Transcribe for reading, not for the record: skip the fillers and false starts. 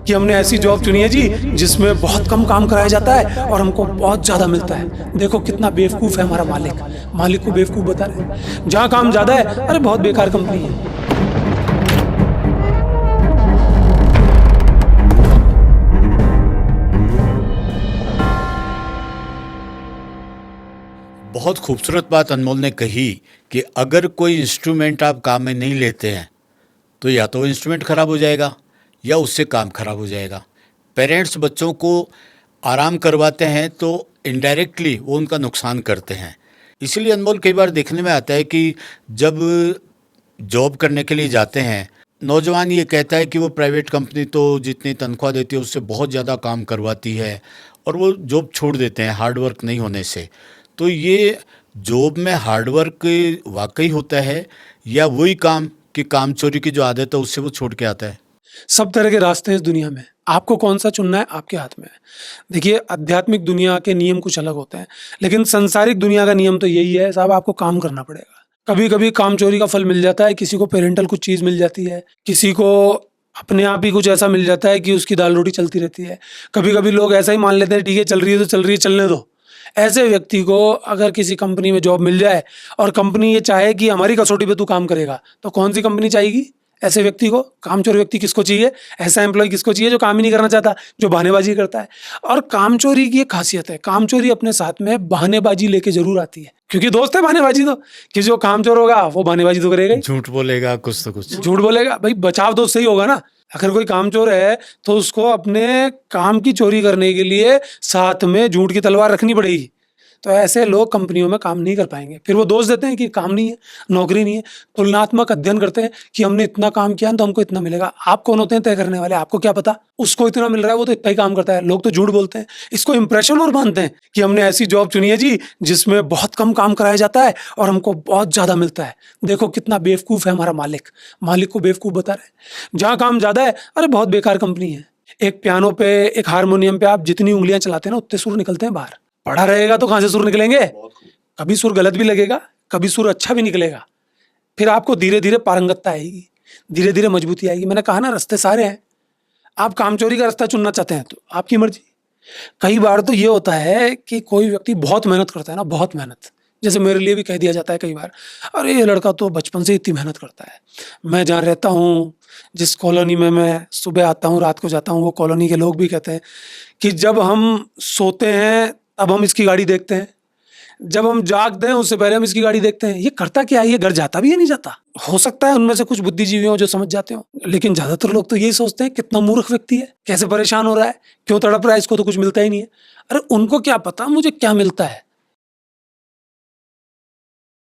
कि हमने ऐसी जॉब चुनी है जी जिसमें बहुत कम काम कराया जाता है और हमको बहुत ज़्यादा मिलता है। देखो कितना बेवकूफ़ है हमारा मालिक को बेवकूफ़ बता रहे हैं। जहाँ काम ज़्यादा है, अरे बहुत बेकार कंपनी है। बहुत खूबसूरत बात अनमोल ने कही कि अगर कोई इंस्ट्रूमेंट आप काम में नहीं लेते हैं तो या तो वो इंस्ट्रूमेंट ख़राब हो जाएगा या उससे काम खराब हो जाएगा। पेरेंट्स बच्चों को आराम करवाते हैं तो इनडायरेक्टली वो उनका नुकसान करते हैं। इसीलिए अनमोल कई बार देखने में आता है कि जब जॉब करने के लिए जाते हैं, नौजवान ये कहता है कि वो प्राइवेट कंपनी तो जितनी तनख्वाह देती है उससे बहुत ज़्यादा काम करवाती है और वो जॉब छोड़ देते हैं हार्डवर्क नहीं होने से। तो ये जॉब में हार्डवर्क वाकई होता है या वही काम कि काम चोरी की जो आदत है उससे वो छोड़ के आता है? सब तरह के रास्ते हैं इस दुनिया में, आपको कौन सा चुनना है आपके हाथ में है। देखिए, आध्यात्मिक दुनिया के नियम कुछ अलग होते हैं, लेकिन संसारिक दुनिया का नियम तो यही है साहब, आपको काम करना पड़ेगा। कभी कभी काम चोरी का फल मिल जाता है, किसी को पेरेंटल कुछ चीज़ मिल जाती है, किसी को अपने आप ही कुछ ऐसा मिल जाता है कि उसकी दाल रोटी चलती रहती है। कभी कभी लोग ऐसा ही मान लेते हैं ठीक है चल रही है तो चल रही है, चलने दो। ऐसे व्यक्ति को अगर किसी कंपनी में जॉब मिल जाए और कंपनी ये चाहे कि हमारी कसौटी पे तू काम करेगा, तो कौन सी कंपनी चाहेगी ऐसे व्यक्ति को? कामचोर व्यक्ति किसको चाहिए? ऐसा एम्प्लॉय किसको चाहिए जो काम ही नहीं करना चाहता, जो बहानेबाजी करता है। और कामचोरी की एक खासियत है, कामचोरी अपने साथ में बहानेबाजी लेके जरूर आती है, क्योंकि दोस्त है बहानेबाजी तो, कि जो कामचोर होगा वो बहानेबाजी तो करेगा ही, झूठ बोलेगा, कुछ तो कुछ झूठ बोलेगा। भाई बचाव तो सही होगा ना। अगर कोई कामचोर है तो उसको अपने काम की चोरी करने के लिए साथ में झूठ की तलवार रखनी पड़ेगी। तो ऐसे लोग कंपनियों में काम नहीं कर पाएंगे। फिर वो दोष देते हैं कि काम नहीं है, नौकरी नहीं है। तुलनात्मक अध्ययन करते हैं कि हमने इतना काम किया तो हमको इतना मिलेगा। आप कौन होते हैं तय करने वाले? आपको क्या पता उसको इतना मिल रहा है, वो तो इतना ही काम करता है। लोग तो झूठ बोलते हैं, इसको इंप्रेशन और मानते हैं कि हमने ऐसी जॉब चुनी है जी जिसमें बहुत कम काम कराया जाता है और हमको बहुत ज्यादा मिलता है। देखो कितना बेवकूफ है हमारा मालिक को बेवकूफ बता रहे हैं। जहाँ काम ज्यादा है, अरे बहुत बेकार कंपनी है। एक पियानो पे, एक हारमोनियम पे आप जितनी उंगलियां चलाते हैं ना उतने सुर निकलते हैं बाहर। पढ़ा रहेगा तो कहाँ से सुर निकलेंगे? कभी सुर गलत भी लगेगा, कभी सुर अच्छा भी निकलेगा। फिर आपको धीरे धीरे पारंगतता आएगी, धीरे धीरे मजबूती आएगी। मैंने कहा ना रास्ते सारे हैं। आप कामचोरी का रास्ता चुनना चाहते हैं तो आपकी मर्जी। कई बार तो ये होता है कि कोई व्यक्ति बहुत मेहनत करता है ना, बहुत मेहनत, जैसे मेरे लिए भी कह दिया जाता है कई बार, अरे ये लड़का तो बचपन से इतनी मेहनत करता है। मैं जहाँ रहता हूँ, जिस कॉलोनी में मैं सुबह आता हूँ रात को जाता हूँ, वो कॉलोनी के लोग भी कहते हैं कि जब हम सोते हैं तब हम इसकी गाड़ी देखते हैं, जब हम जागते हैं उससे पहले हम इसकी गाड़ी देखते हैं। ये करता क्या है? ये घर जाता भी है नहीं जाता? हो सकता है उनमें से कुछ बुद्धिजीवी हो जो समझ जाते हो, लेकिन ज्यादातर लोग तो यही सोचते हैं कितना मूर्ख व्यक्ति है, कैसे परेशान हो रहा है, क्यों तड़प रहा है, इसको तो कुछ मिलता ही नहीं है। अरे उनको क्या पता मुझे क्या मिलता है,